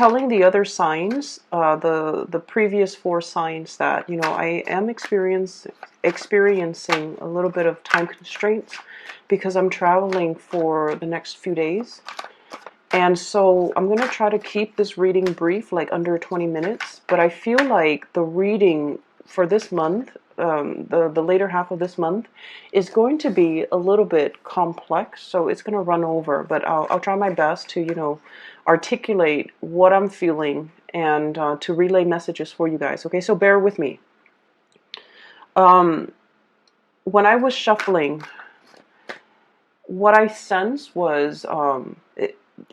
telling the other signs, the previous four signs, that I am experiencing a little bit of time constraints because I'm traveling for the next few days. And so I'm going to try to keep this reading brief, like under 20 minutes. But I feel like the reading for this month, the later half of this month, is going to be a little bit complex. So it's going to run over. But I'll try my best to, articulate what I'm feeling and to relay messages for you guys. Okay, so bear with me. When I was shuffling, what I sensed was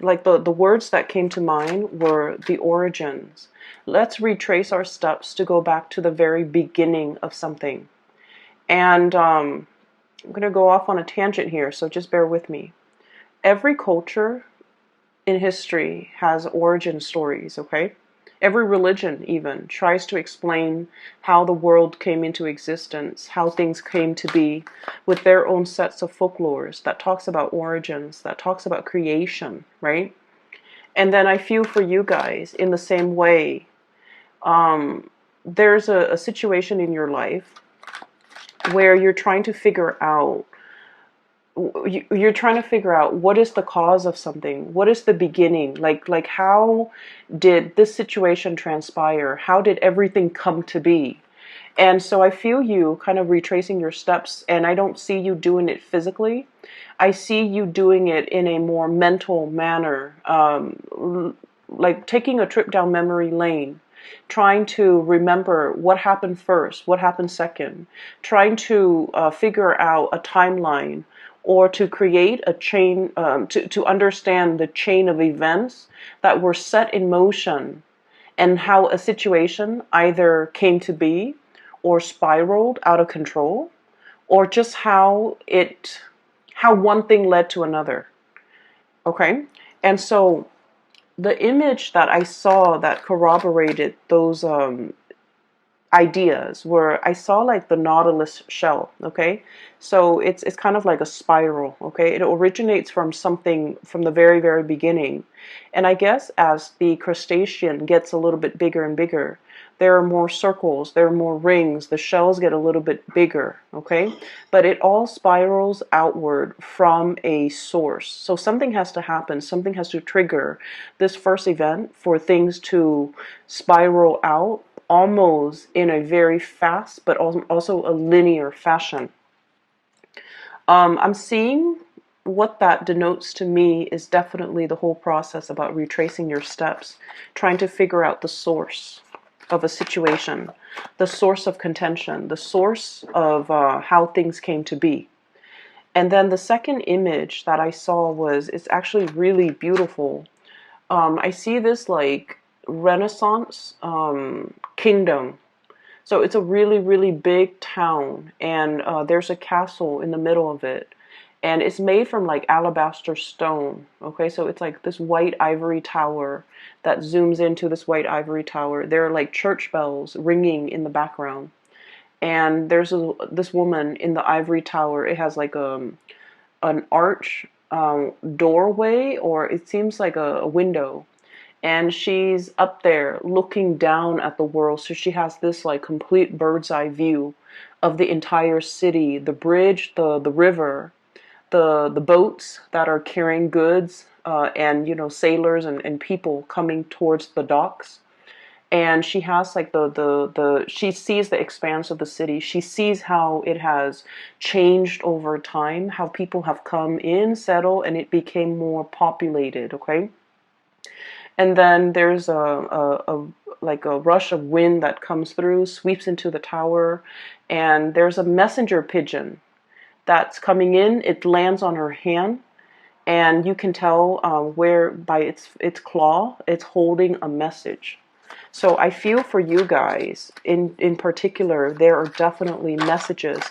like the words that came to mind were the origins. Let's retrace our steps to go back to the very beginning of something. And I'm going to go off on a tangent here, so just bear with me. Every culture in history has origin stories, okay? Every religion even tries to explain how the world came into existence, how things came to be, with their own sets of folklores that talks about origins, that talks about creation, right? And then I feel for you guys in the same way. There's a situation in your life where you're trying to figure out what is the cause of something, what is the beginning, like how did this situation transpire, how did everything come to be. And so I feel you kind of retracing your steps, and I don't see you doing it physically. I see you doing it in a more mental manner, like taking a trip down memory lane, trying to remember what happened first, what happened second, trying to figure out a timeline, or to create a chain, to understand the chain of events that were set in motion, and how a situation either came to be or spiraled out of control, or just how one thing led to another. Okay? And so the image that I saw that corroborated those ideas where I saw like the Nautilus shell, okay? So it's kind of like a spiral, okay? It originates from something from the very, very beginning. And I guess as the crustacean gets a little bit bigger and bigger, there are more circles, there are more rings, the shells get a little bit bigger, okay? But it all spirals outward from a source. So something has to happen, something has to trigger this first event for things to spiral out almost in a very fast but also a linear fashion. I'm seeing what that denotes to me is definitely the whole process about retracing your steps, trying to figure out the source of a situation, the source of contention, the source of how things came to be. And then the second image that I saw it's actually really beautiful. I see this like Renaissance kingdom. So it's a really, really big town, and there's a castle in the middle of it. And it's made from like alabaster stone. Okay, so it's like this white ivory tower that zooms into this white ivory tower. There are like church bells ringing in the background. And there's this woman in the ivory tower. It has like an arch doorway, or it seems like a window. And she's up there looking down at the world. So she has this like complete bird's eye view of the entire city, the bridge, the river, the boats that are carrying goods, and sailors and people coming towards the docks. And she has like she sees the expanse of the city. She sees how it has changed over time, how people have come in, settled, and it became more populated, okay? And then there's like a rush of wind that comes through, sweeps into the tower, and there's a messenger pigeon that's coming in. It lands on her hand, and you can tell where by its claw, it's holding a message. So I feel for you guys in particular, there are definitely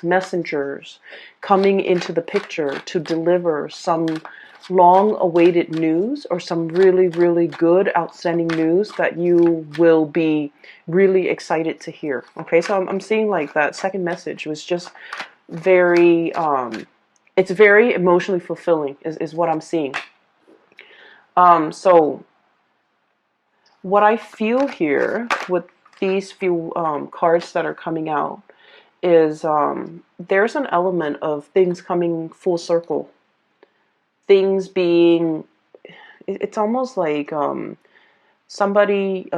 messengers coming into the picture to deliver some long-awaited news, or some really, really good, outstanding news that you will be really excited to hear. Okay, so I'm seeing like that second message was just very, it's very emotionally fulfilling is what I'm seeing. So what I feel here with these few cards that are coming out is there's an element of things coming full circle. Things being, it's almost like somebody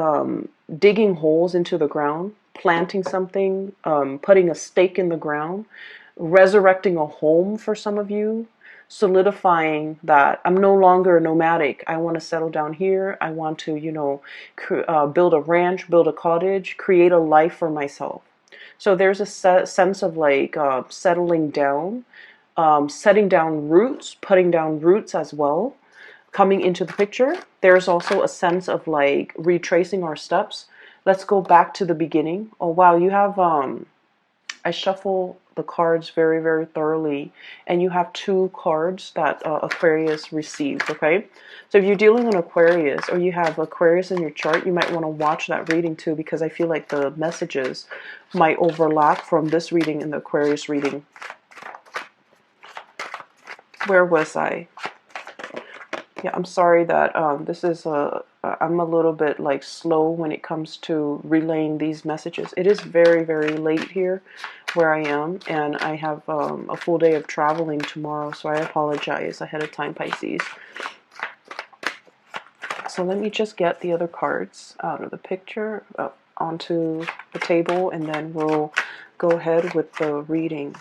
digging holes into the ground, planting something, putting a stake in the ground, resurrecting a home for some of you, solidifying that I'm no longer nomadic. I want to settle down here. I want to, build a ranch, build a cottage, create a life for myself. So there's a sense of like settling down, setting down roots, putting down roots as well coming into the picture. There's also a sense of like retracing our steps. Let's go back to the beginning. Oh wow, you have I shuffle the cards very, very thoroughly, and you have two cards that Aquarius received, okay? So if you're dealing with Aquarius, or you have Aquarius in your chart, you might want to watch that reading too, because I feel like the messages might overlap from this reading and the Aquarius reading. Where was I? Yeah, I'm sorry that this is I'm a little bit like slow when it comes to relaying these messages. It is very, very late here where I am, and I have a full day of traveling tomorrow, so I apologize ahead of time, Pisces. So let me just get the other cards out of the picture, onto the table, and then we'll go ahead with the reading.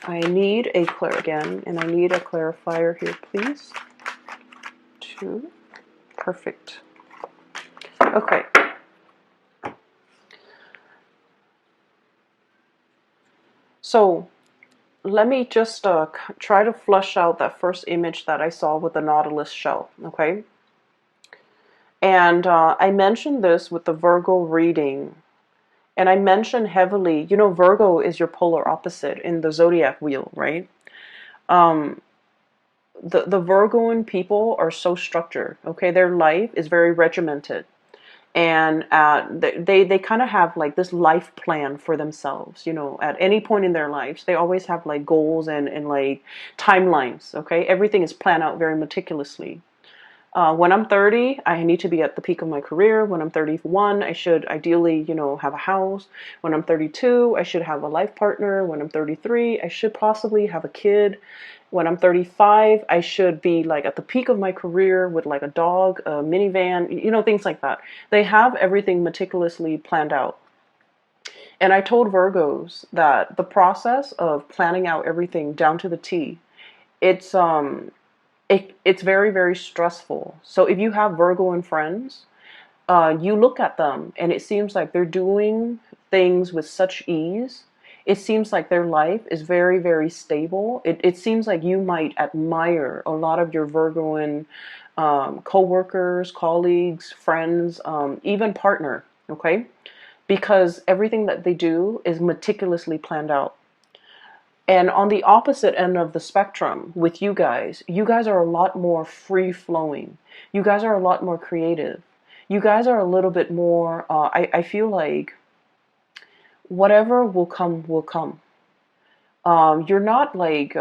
I need a again, and I need a clarifier here, please. 2. Perfect. Okay. So let me just try to flush out that first image that I saw with the Nautilus shell, okay? And I mentioned this with the Virgo reading. And I mentioned heavily, Virgo is your polar opposite in the zodiac wheel, right? The Virgoan people are so structured, okay? Their life is very regimented. And they kind of have like this life plan for themselves, at any point in their lives. They always have like goals and like timelines, okay? Everything is planned out very meticulously. When I'm 30, I need to be at the peak of my career. When I'm 31, I should ideally, have a house. When I'm 32, I should have a life partner. When I'm 33, I should possibly have a kid. When I'm 35, I should be like at the peak of my career with like a dog, a minivan, things like that. They have everything meticulously planned out. And I told Virgos that the process of planning out everything down to the T, it's it's very, very stressful. So if you have Virgoan friends, you look at them and it seems like they're doing things with such ease. It seems like their life is very, very stable. It seems like you might admire a lot of your Virgoan co-workers, colleagues, friends, even partner, okay? Because everything that they do is meticulously planned out. And on the opposite end of the spectrum with you guys are a lot more free-flowing. You guys are a lot more creative. You guys are a little bit more, I feel like whatever will come, will come. You're not like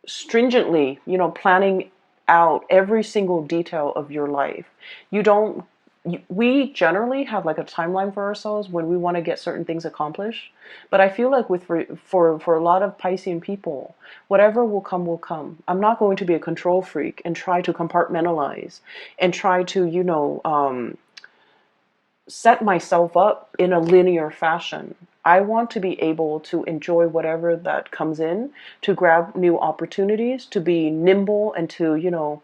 stringently, planning out every single detail of your life. You don't, we generally have like a timeline for ourselves when we want to get certain things accomplished. But I feel like for a lot of Piscean people, whatever will come, will come. I'm not going to be a control freak and try to compartmentalize and try to, set myself up in a linear fashion. I want to be able to enjoy whatever that comes in, to grab new opportunities, to be nimble, and to,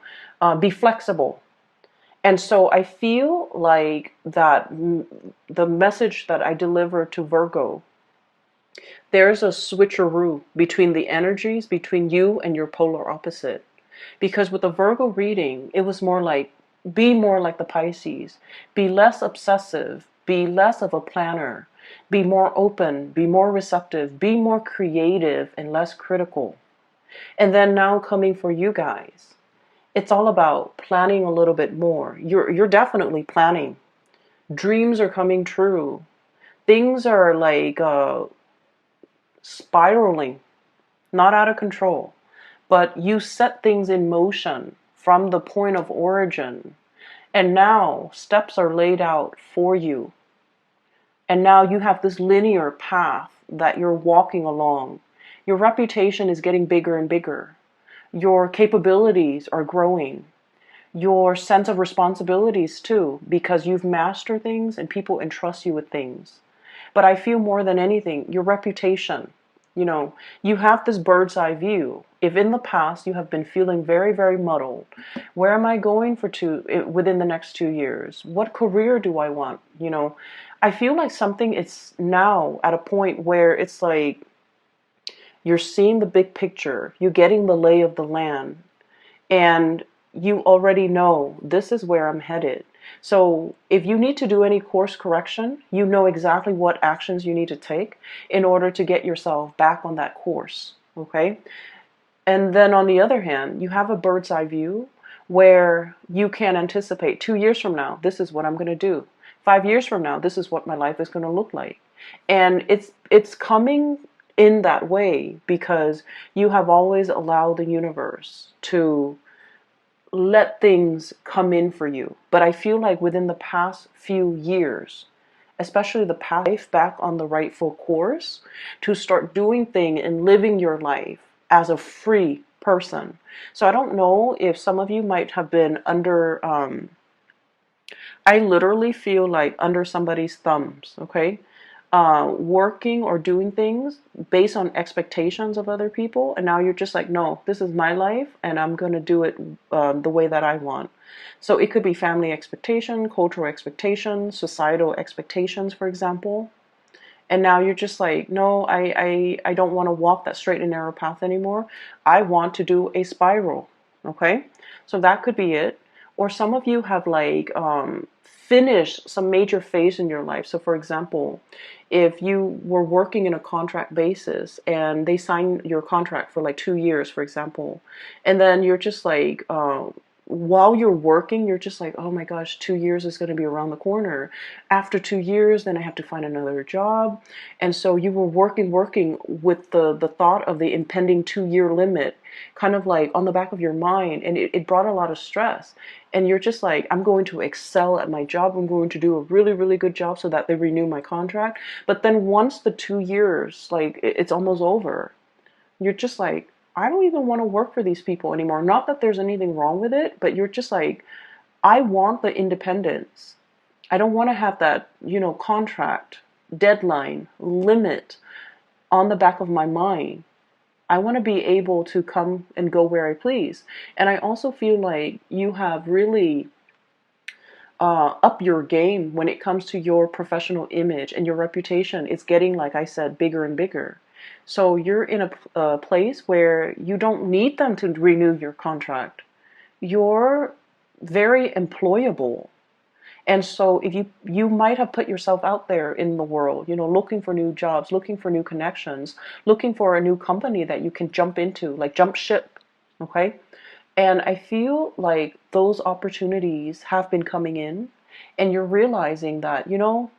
be flexible. And so I feel like that the message that I deliver to Virgo, there's a switcheroo between the energies between you and your polar opposite. Because with the Virgo reading, it was more like, be more like the Pisces. Be less obsessive. Be less of a planner. Be more open. Be more receptive. Be more creative and less critical. And then now coming for you guys, it's all about planning a little bit more. You're definitely planning. Dreams are coming true. Things are like spiraling, not out of control, but you set things in motion from the point of origin. And now steps are laid out for you. And now you have this linear path that you're walking along. Your reputation is getting bigger and bigger. Your capabilities are growing. Your sense of responsibilities too, because you've mastered things and people entrust you with things. But I feel more than anything, your reputation. You have this bird's eye view. If in the past you have been feeling very, very muddled, where am I going within the next 2 years? What career do I want? I feel like something is now at a point where it's like you're seeing the big picture, you're getting the lay of the land, and you already know this is where I'm headed. So if you need to do any course correction, you know exactly what actions you need to take in order to get yourself back on that course. Okay? And then on the other hand, you have a bird's eye view where you can anticipate 2 years from now, this is what I'm going to do. 5 years from now, this is what my life is going to look like. And it's coming in that way because you have always allowed the universe to let things come in for you. But I feel like within the past few years, especially the past life back on the rightful course, to start doing things and living your life as a free person. So I don't know if some of you might have been under, I literally feel like under somebody's thumbs, okay? Working or doing things based on expectations of other people, and now you're just like, no, this is my life and I'm going to do it the way that I want. So it could be family expectation, cultural expectations, societal expectations, for example. And now you're just like, no, I don't want to walk that straight and narrow path anymore. I want to do a spiral. Okay? So that could be it. Or some of you have like finished some major phase in your life. So for example, if you were working in a contract basis and they sign your contract for like 2 years, for example, and then you're just like, while you're working, you're just like, oh my gosh, 2 years is going to be around the corner. After 2 years, then I have to find another job. And so you were working with the thought of the impending 2 year limit kind of like on the back of your mind. And it brought a lot of stress. And you're just like, I'm going to excel at my job. I'm going to do a really, really good job so that they renew my contract. But then once the 2 years, like it's almost over, you're just like, I don't even want to work for these people anymore. Not that there's anything wrong with it, but you're just like, I want the independence. I don't want to have that, contract, deadline, limit on the back of my mind. I want to be able to come and go where I please. And I also feel like you have really up your game when it comes to your professional image, and your reputation is getting, like I said, bigger and bigger. So you're in a place where you don't need them to renew your contract. You're very employable. And so if you might have put yourself out there in the world, looking for new jobs, looking for new connections, looking for a new company that you can jump into, like jump ship, okay? And I feel like those opportunities have been coming in, and you're realizing that,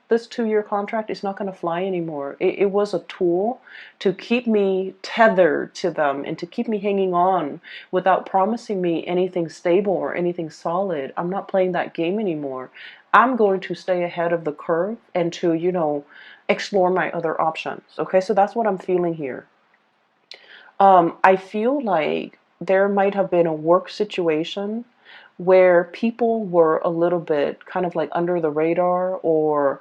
this 2 year contract is not going to fly anymore. It was a tool to keep me tethered to them and to keep me hanging on without promising me anything stable or anything solid. I'm not playing that game anymore. I'm going to stay ahead of the curve and to, explore my other options. Okay, so that's what I'm feeling here. I feel like there might have been a work situation where people were a little bit kind of like under the radar, or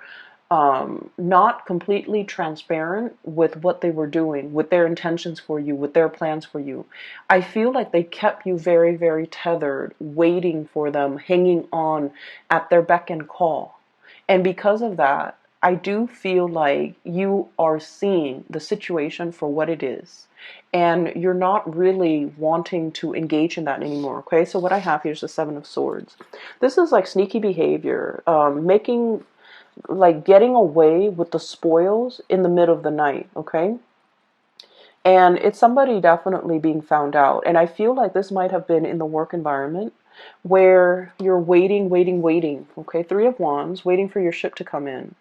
not completely transparent with what they were doing, with their intentions for you, with their plans for you. I feel like they kept you very, very tethered, waiting for them, hanging on at their beck and call. And because of that, I do feel like you are seeing the situation for what it is. And you're not really wanting to engage in that anymore, okay? So what I have here is the Seven of Swords. This is like sneaky behavior, getting away with the spoils in the middle of the night, okay? And it's somebody definitely being found out. And I feel like this might have been in the work environment where you're waiting, okay? Three of Wands, waiting for your ship to come in.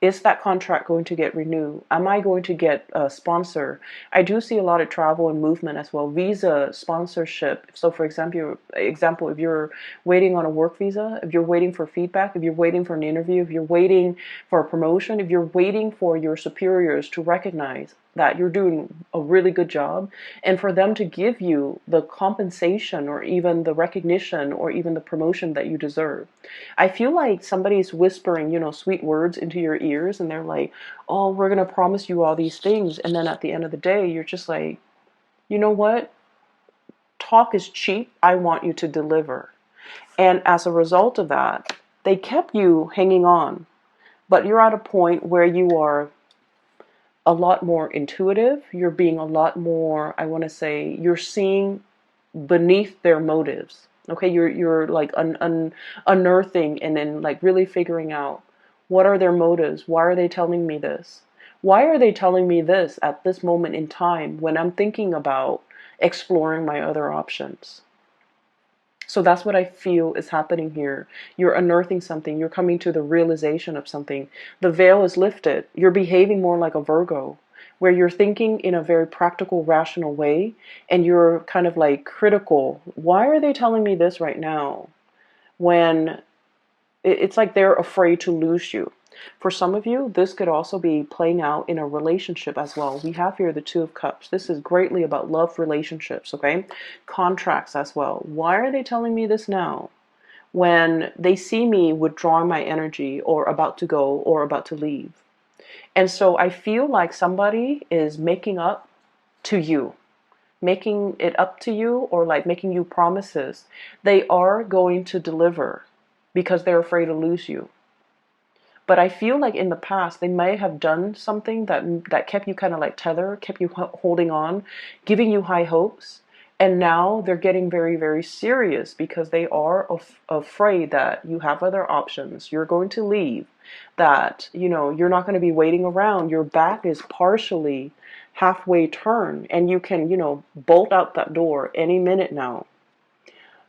Is that contract going to get renewed? Am I going to get a sponsor? I do see a lot of travel and movement as well. Visa sponsorship. So for example, if you're waiting on a work visa, if you're waiting for feedback, if you're waiting for an interview, if you're waiting for a promotion, if you're waiting for your superiors to recognize that you're doing a really good job and for them to give you the compensation or even the recognition or even the promotion that you deserve. I feel like somebody's whispering, sweet words into your ears and they're like, oh, we're going to promise you all these things. And then at the end of the day, you're just like, you know what? Talk is cheap. I want you to deliver. And as a result of that, they kept you hanging on. But you're at a point where you are a lot more intuitive. You're being a lot more, I want to say, you're seeing beneath their motives. Okay, you're like unearthing and then like really figuring out what are their motives. Why are they telling me this? Why are they telling me this at this moment in time when I'm thinking about exploring my other options? So that's what I feel is happening here. You're unearthing something. You're coming to the realization of something. The veil is lifted. You're behaving more like a Virgo, where you're thinking in a very practical, rational way, and you're kind of like critical. Why are they telling me this right now? When it's like they're afraid to lose you. For some of you, this could also be playing out in a relationship as well. We have here the Two of Cups. This is greatly about love relationships, okay? Contracts as well. Why are they telling me this now? When they see me withdrawing my energy or about to go or about to leave. And so I feel like somebody is making up to you, making it up to you, or like making you promises. They are going to deliver because they're afraid to lose you. But I feel like in the past they may have done something that kept you kind of like tethered, kept you holding on, giving you high hopes, and now they're getting very, very serious because they are afraid that you have other options. You're going to leave, that you're not going to be waiting around. Your back is partially halfway turned, and you can bolt out that door any minute now.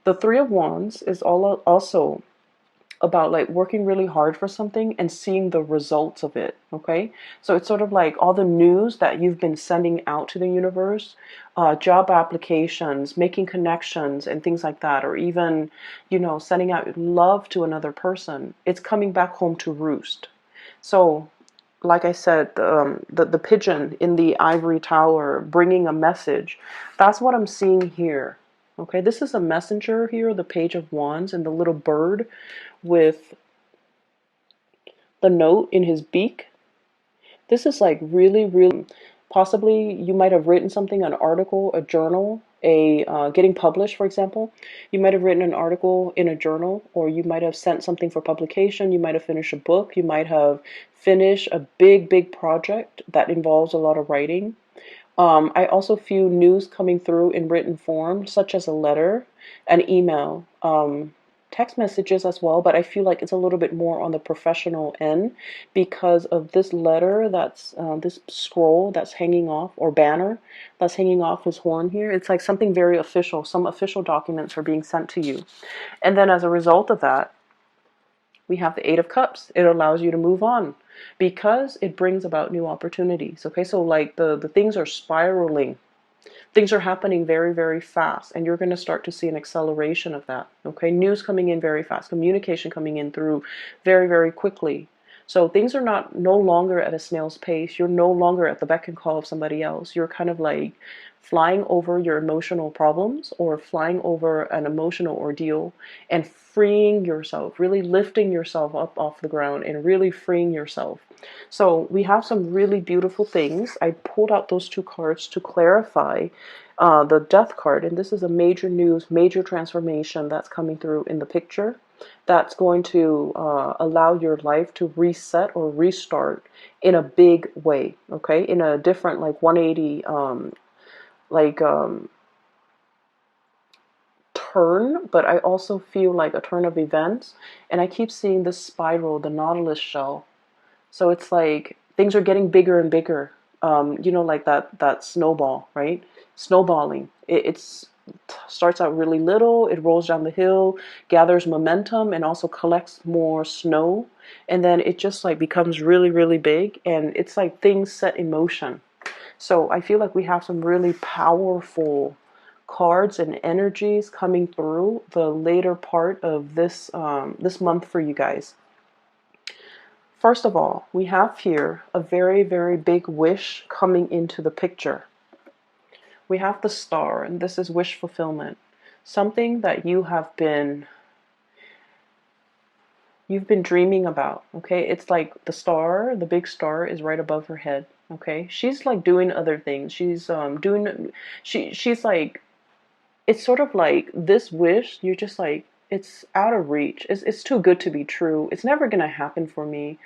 The Three of Wands is also about like working really hard for something and seeing the results of it. Okay, so it's sort of like all the news that you've been sending out to the universe, job applications, making connections and things like that, or even sending out love to another person. It's coming back home to roost. So like I said, the pigeon in the ivory tower bringing a message. That's what I'm seeing here. Okay, this is a messenger here, the Page of Wands, and the little bird with the note in his beak. This is like really, really, possibly you might have written something, an article, a journal, getting published, for example. You might have written an article in a journal, or you might have sent something for publication. You might have finished a book. You might have finished a big, big project that involves a lot of writing. I also feel news coming through in written form, such as a letter, an email, text messages as well, but I feel like it's a little bit more on the professional end because of this letter that's, this scroll that's hanging off, or banner that's hanging off his horn here. It's like something very official. Some official documents are being sent to you. And then as a result of that, we have the Eight of Cups. It allows you to move on because it brings about new opportunities. Okay, so like the things are spiraling. Things are happening very, very fast, and you're going to start to see an acceleration of that. Okay, news coming in very fast, communication coming in through very, very quickly. So things are no longer at a snail's pace. You're no longer at the beck and call of somebody else. You're kind of like flying over your emotional problems or flying over an emotional ordeal and freeing yourself, really lifting yourself up off the ground and really freeing yourself. So we have some really beautiful things. I pulled out those two cards to clarify the Death card, and this is a major news, major transformation that's coming through in the picture that's going to allow your life to reset or restart in a big way, okay, in a different like 180 turn, but I also feel like a turn of events, and I keep seeing this spiral, the Nautilus shell. So it's like things are getting bigger and bigger. Like that snowball, right? Snowballing. It's starts out really little, it rolls down the hill, gathers momentum, and also collects more snow. And then it just like becomes really, really big. And it's like things set in motion. So I feel like we have some really powerful cards and energies coming through the later part of this month for you guys. First of all, we have here a very, very big wish coming into the picture. We have the star, and this is wish fulfillment. Something that you've been dreaming about, okay? It's like the star, the big star is right above her head, okay? She's like doing other things. She's like, it's sort of like this wish, you're just like, it's out of reach. It's too good to be true. It's never going to happen for me.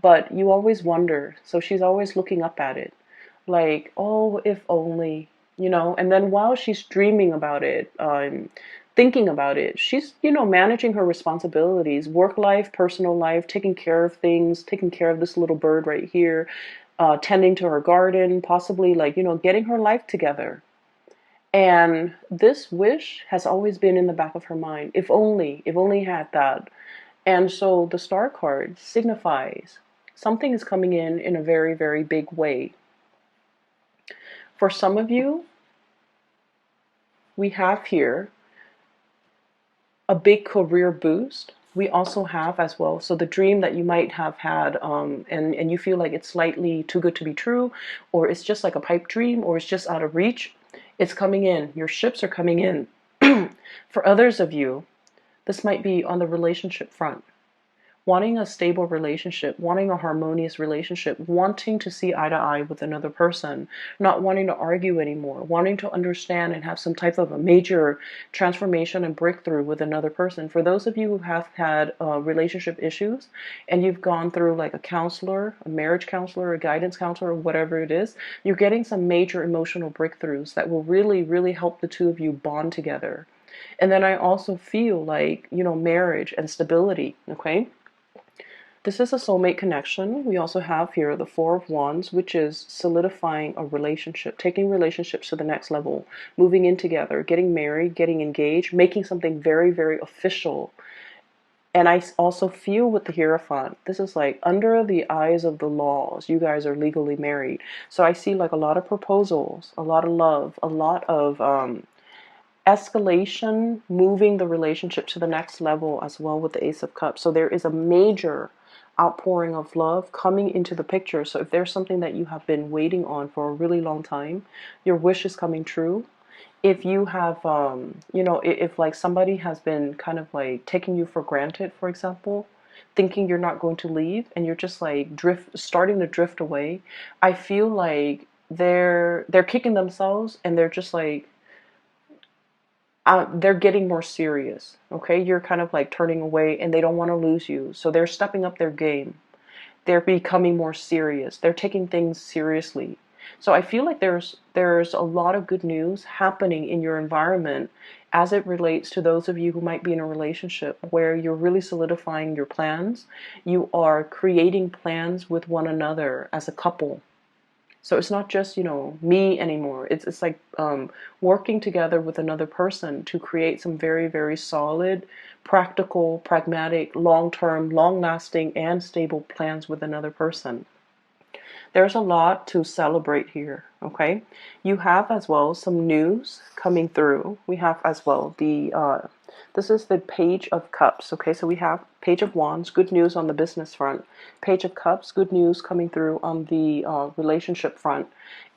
But you always wonder. So she's always looking up at it. Like, oh, if only, And then while she's dreaming about it, thinking about it, she's, managing her responsibilities, work life, personal life, taking care of things, taking care of this little bird right here, tending to her garden, possibly like, getting her life together. And this wish has always been in the back of her mind. If only had that. And so the star card signifies something is coming in a very, very big way. For some of you, we have here a big career boost. We also have as well, so the dream that you might have had, and you feel like it's slightly too good to be true, or it's just like a pipe dream, or it's just out of reach, it's coming in. Your ships are coming in. For others of you, this might be on the relationship front. Wanting a stable relationship, wanting a harmonious relationship, wanting to see eye to eye with another person, not wanting to argue anymore, wanting to understand and have some type of a major transformation and breakthrough with another person. For those of you who have had relationship issues and you've gone through like a counselor, a marriage counselor, a guidance counselor, whatever it is, you're getting some major emotional breakthroughs that will really, really help the two of you bond together. And then I also feel like, marriage and stability, okay? This is a soulmate connection. We also have here the Four of Wands, which is solidifying a relationship, taking relationships to the next level, moving in together, getting married, getting engaged, making something very, very official. And I also feel with the Hierophant, this is like under the eyes of the laws, you guys are legally married. So I see like a lot of proposals, a lot of love, a lot of escalation, moving the relationship to the next level as well with the Ace of Cups. So there is a major outpouring of love coming into the picture. So if there's something that you have been waiting on for a really long time, your wish is coming true. If you have, if like somebody has been kind of like taking you for granted, for example, thinking you're not going to leave and you're just like starting to drift away, I feel like they're kicking themselves and they're just like, they're getting more serious, okay? You're kind of like turning away and they don't want to lose you. So they're stepping up their game. They're becoming more serious. They're taking things seriously. So I feel like there's a lot of good news happening in your environment as it relates to those of you who might be in a relationship where you're really solidifying your plans. You are creating plans with one another as a couple. So it's not just, me anymore. It's like working together with another person to create some very, very solid, practical, pragmatic, long-term, long-lasting, and stable plans with another person. There's a lot to celebrate here, okay? You have as well some news coming through. We have as well this is the Page of Cups, okay? So we have Page of Wands, good news on the business front. Page of Cups, good news coming through on the relationship front.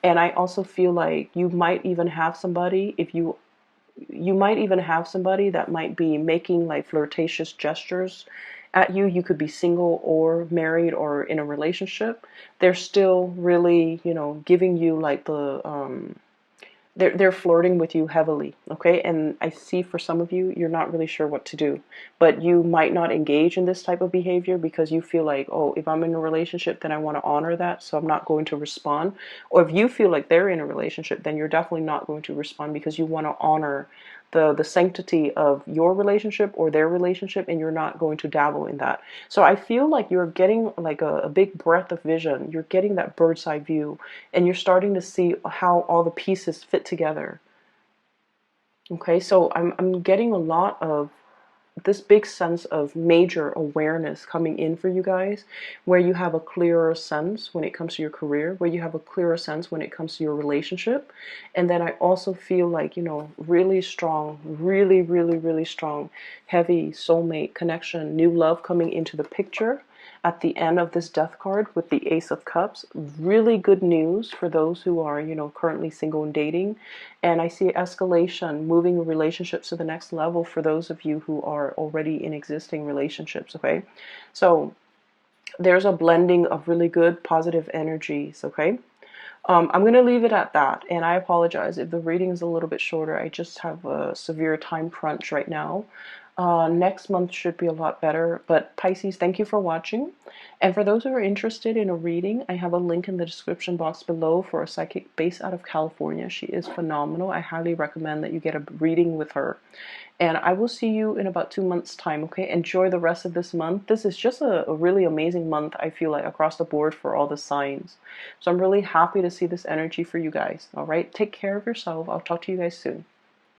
And I also feel like you might even have somebody, you might even have somebody that might be making like flirtatious gestures at you. You could be single or married or in a relationship. They're still really, giving you like they're flirting with you heavily, okay? And I see for some of you, you're not really sure what to do, but you might not engage in this type of behavior because you feel like, oh, if I'm in a relationship, then I want to honor that, so I'm not going to respond. Or if you feel like they're in a relationship, then you're definitely not going to respond because you want to honor the sanctity of your relationship or their relationship, and you're not going to dabble in that. So I feel like you're getting like a big breadth of vision. You're getting that bird's eye view, and you're starting to see how all the pieces fit together. Okay, so I'm getting a lot of this big sense of major awareness coming in for you guys, where you have a clearer sense when it comes to your career, where you have a clearer sense when it comes to your relationship. And then I also feel like, you know, really strong, really, really, really strong, heavy soulmate connection, new love coming into the picture at the end of this death card with the Ace of Cups. Really good news for those who are, you know, currently single and dating. And I see escalation, moving relationships to the next level for those of you who are already in existing relationships, okay? So there's a blending of really good positive energies, okay? I'm going to leave it at that, and I apologize if the reading is a little bit shorter. I just have a severe time crunch right now. Next month should be a lot better, but Pisces, thank you for watching. And for those who are interested in a reading, I have a link in the description box below for a psychic based out of California. She is phenomenal. I highly recommend that you get a reading with her. And I will see you in about 2 months' time, okay? Enjoy the rest of this month. This is just a really amazing month, I feel like, across the board for all the signs. So I'm really happy to see this energy for you guys, all right? Take care of yourself. I'll talk to you guys soon.